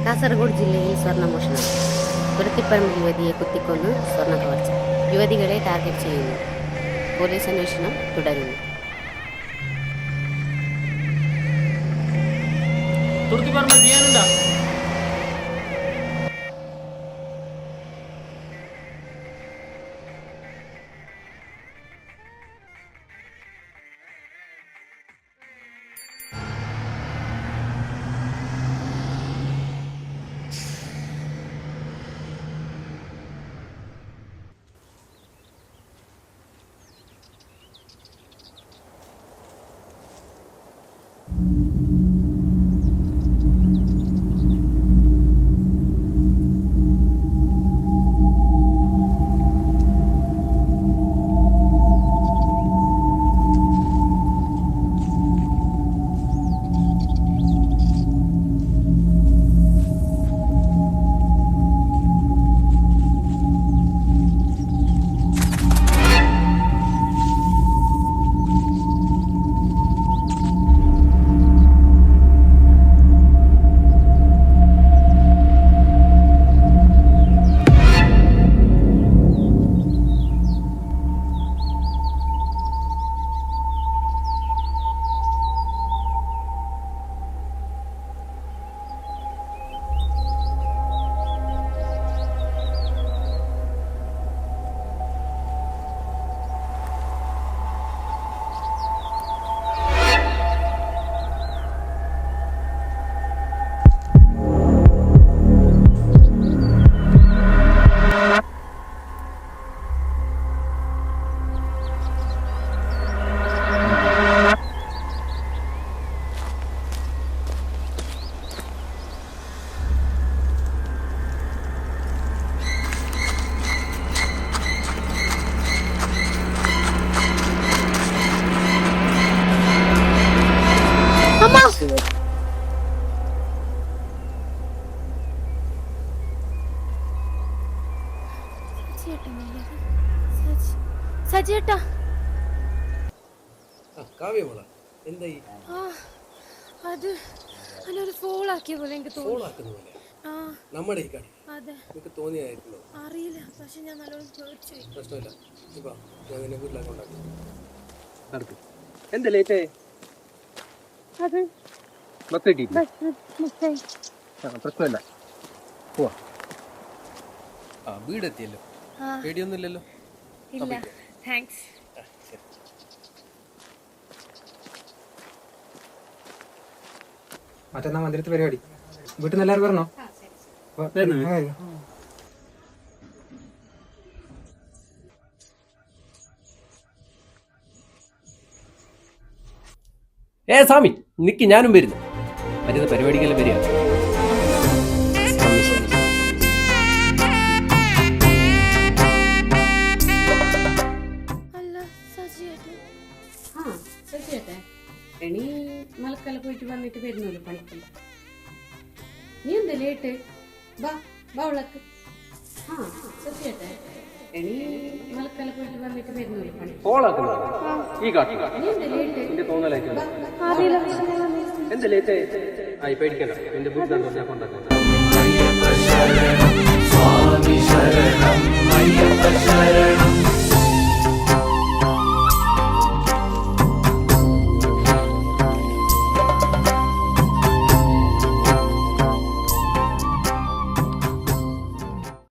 കാസർഗോഡ് ജില്ലയിൽ സ്വർണ്ണമോഷണം. തുരുത്തിപ്പറമ്പ് യുവതിയെ കുത്തിക്കൊന്ന് സ്വർണ്ണ കവർച്ച. യുവതികളെ ടാർഗറ്റ് ചെയ്യുന്നു. പോലീസ് അന്വേഷണം തുടരുന്നു. സജിയേട്ടാ, അത് അതിനൊരു ഫോളാക്കിയ പോലെ എനിക്ക് തോന്നി. അറിയില്ല, പക്ഷെ ഞാൻ നല്ലോണം പേടിച്ചു. പ്രശ്നമില്ല, പോവാ. വീടെത്തിയല്ലോ, പേടിയൊന്നുമില്ലല്ലോ? ഇല്ല, താങ്ക്സ്. മറ്റന്നാ മന്ദിരത്തിൽ പരിപാടി. വീട്ടിൽ നിന്ന് എല്ലാവരും പറഞ്ഞോ? സ്വാമി നിക്ക്, ഞാനും വരുന്നു. മറ്റേ പരിപാടിക്കെല്ലാം വരിക. എണീ മലക്കല്ല പോയിട്ട് വന്നിട്ട് വരുന്നല്ലോ പണിക്ക്. നീ എന്താ ലേറ്റ്? വാ ഉള്ളക്ക്. സത്യേട്ടെ, എണീ മലക്കല്ല പോയിട്ട് വന്നിട്ട് വരുന്നല്ലോ പണിക്ക്. എന്താ ലേറ്റ്? പേടിക്കണ്ട, എന്റെ വീട്ടിൽ